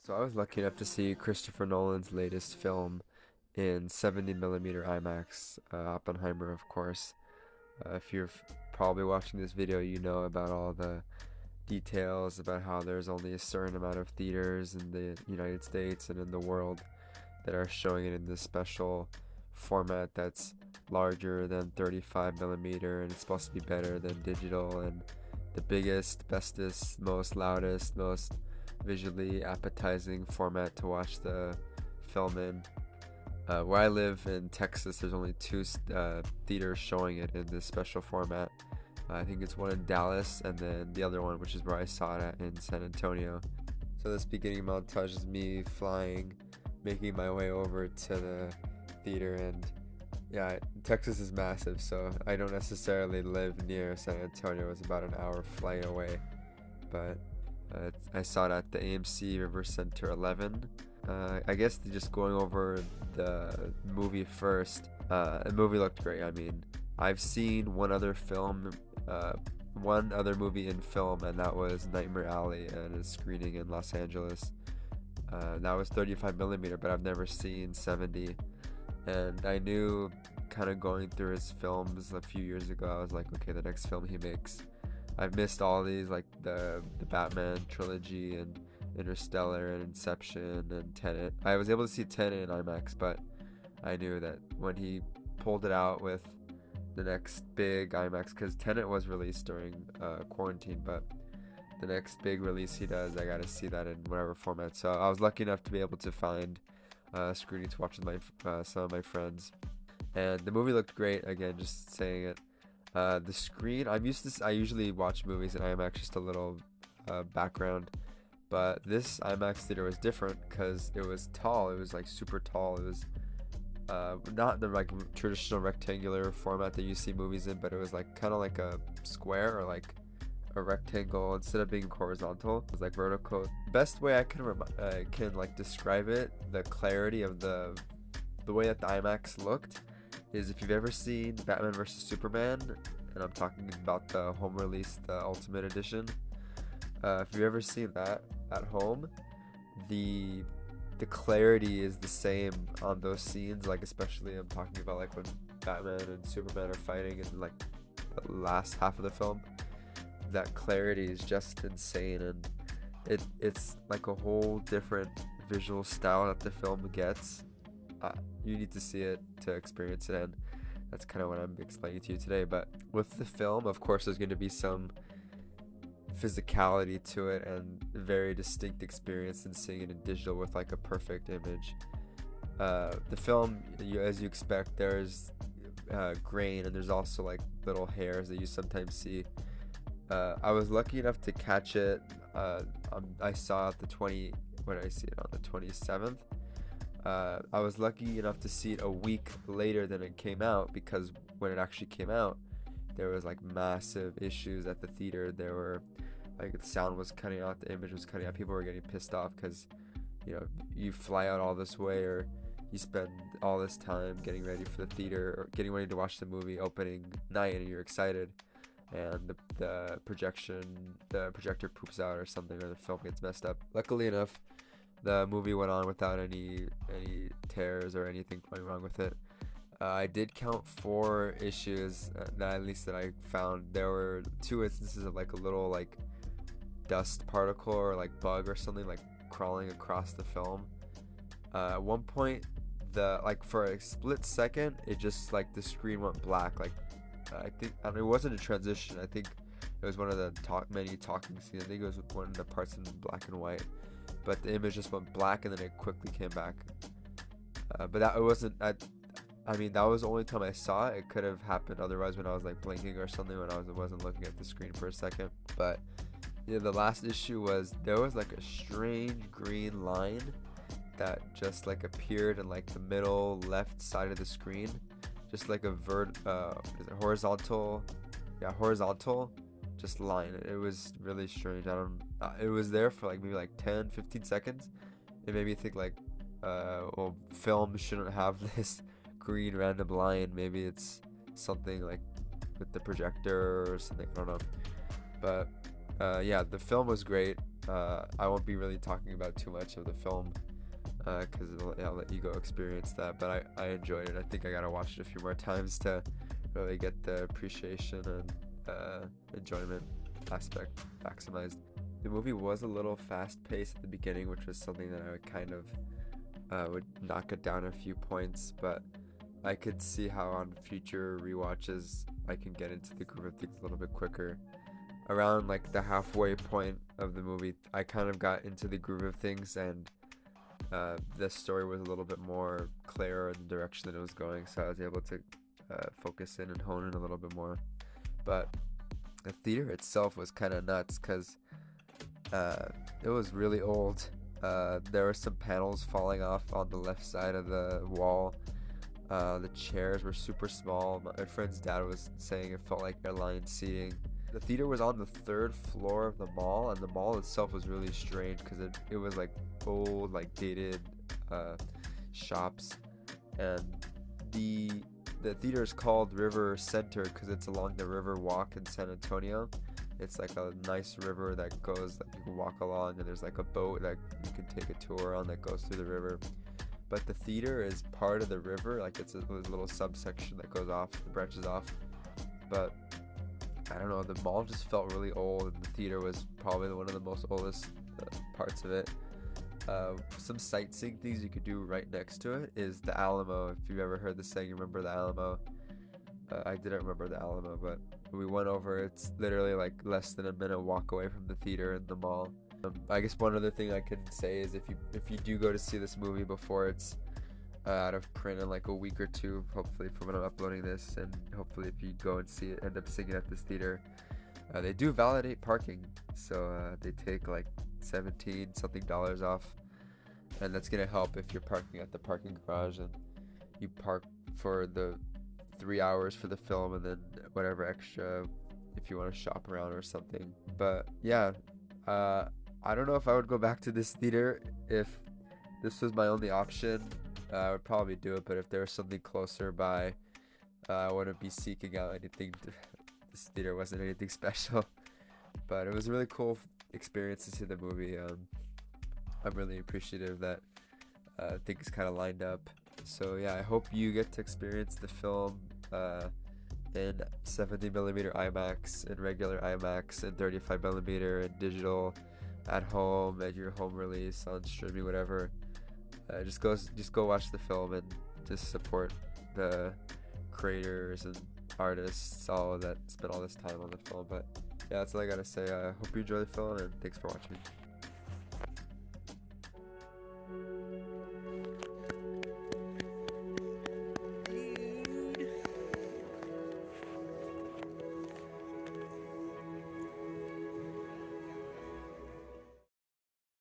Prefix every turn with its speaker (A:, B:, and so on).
A: So I was lucky enough to see Christopher Nolan's latest film in 70mm IMAX, Oppenheimer, of course. If you're probably watching this video, you know about all the details about how there's only a certain amount of theaters in the United States and in the world that are showing it in this special format that's larger than 35mm, and it's supposed to be better than digital and the biggest, bestest, most loudest, most visually appetizing format to watch the film in. Where I live in Texas, there's only two theaters showing it in this special format. I think it's one in Dallas and then the other one, which is where I saw it at, in San Antonio. So this beginning montage is me flying, making my way over to the theater, and yeah, Texas is massive, so I don't necessarily live near San Antonio. It's about an hour flight away, but I saw it at the AMC Rivercenter 11. I guess just going over the movie first. The movie looked great. I mean, I've seen one other movie in film, and that was Nightmare Alley and a screening in Los Angeles. That was 35mm, but I've never seen 70. And I knew, kind of going through his films a few years ago, I was like, okay, the next film he makes. I've missed all these, like the Batman trilogy and Interstellar and Inception and Tenet. I was able to see Tenet in IMAX, but I knew that when he pulled it out with the next big IMAX, because Tenet was released during quarantine, but the next big release he does, I gotta see that in whatever format. So I was lucky enough to be able to find a screening to watch with some of my friends, and the movie looked great. Again, just saying it. The screen, I usually watch movies in IMAX, just a little background, but this IMAX theater was different because it was tall. It was like super tall. It was not the like traditional rectangular format that you see movies in, but it was like kind of like a square or like a rectangle. Instead of being horizontal, it was like vertical. Best way I can like describe it, the clarity of the way that the IMAX looked, is if you've ever seen Batman vs Superman, and I'm talking about the home release, the Ultimate Edition. If you've ever seen that at home, the clarity is the same on those scenes. Like, especially I'm talking about like when Batman and Superman are fighting in like the last half of the film. That clarity is just insane, and it's like a whole different visual style that the film gets. You need to see it to experience it, and that's kind of what I'm explaining to you today. But with the film, of course, there's going to be some physicality to it and very distinct experience in seeing it in digital with like a perfect image. The film, as you expect, there's grain, and there's also like little hairs that you sometimes see. I was lucky enough to catch it. I saw it when I see it on the 27th. I was lucky enough to see it a week later than it came out, because when it actually came out, there was like massive issues at the theater. There were like the sound was cutting out, the image was cutting out. People were getting pissed off because, you know, you fly out all this way, or you spend all this time getting ready for the theater or getting ready to watch the movie opening night, and you're excited, and the projector poops out or something, or the film gets messed up. Luckily enough, the movie went on without any tears or anything going wrong with it. I did count 4 issues, at least that I found. There were 2 instances of like a little like dust particle or like bug or something like crawling across the film. At one point, for a split second, it just like the screen went black. Like I mean, it wasn't a transition. I think it was one of the many talking scenes. I think it was one of the parts in black and white, but the image just went black and then it quickly came back. But that it wasn't. I mean, that was the only time I saw it. It could have happened otherwise when I was like blinking or something, when I wasn't looking at the screen for a second. But yeah, the last issue was there was like a strange green line that just like appeared in like the middle left side of the screen, just like a horizontal just line. It was really strange. It was there for like maybe like 10-15 seconds. It made me think like, well, film shouldn't have this green random line. Maybe it's something like with the projector or something, I don't know. But yeah, the film was great. I won't be really talking about too much of the film because I'll let you go experience that. But I enjoyed it. I think I gotta watch it a few more times to really get the appreciation and enjoyment aspect maximized. The movie was a little fast-paced at the beginning, which was something that I would kind of would knock it down a few points, but I could see how on future rewatches I can get into the groove of things a little bit quicker. Around like the halfway point of the movie, I kind of got into the groove of things, and the story was a little bit more clear in the direction that it was going, so I was able to focus in and hone in a little bit more. But the theater itself was kind of nuts because it was really old. There were some panels falling off on the left side of the wall. The chairs were super small. My friend's dad was saying it felt like airline seating. The theater was on the third floor of the mall, and the mall itself was really strange because it was like old, like dated shops, and the theater is called Rivercenter because it's along the river walk in San Antonio. It's like a nice river that goes, like you can walk along, and there's like a boat that you can take a tour on that goes through the river. But the theater is part of the river, like it's a little subsection that goes off, branches off. But I don't know, the mall just felt really old, and the theater was probably one of the most oldest parts of it. Some sightseeing things you could do right next to it is the Alamo. If you've ever heard the saying, remember the Alamo. I didn't remember the Alamo, but we went over. It's literally like less than a minute walk away from the theater in the mall. I guess one other thing I can say is if you do go to see this movie before it's out of print in like a week or two, hopefully from when I'm uploading this, and hopefully if you go and see it, end up seeing it at this theater, they do validate parking, so they take like $17 something off, and that's gonna help if you're parking at the parking garage and you park for the 3 hours for the film and then whatever extra if you want to shop around or something. But yeah, I don't know if I would go back to this theater. If this was my only option, I would probably do it, but if there was something closer by, I wouldn't be seeking out anything. This theater wasn't anything special, but it was a really cool experience to see the movie. I'm really appreciative that things kind of lined up. So yeah, I hope you get to experience the film in 70mm IMAX, in regular IMAX, and 35mm and digital, at home, at your home release, on streaming, whatever. Just go watch the film and just support the creators and artists, all that spent all this time on the film. But yeah, that's all I gotta say. I hope you enjoy the film, and thanks for watching.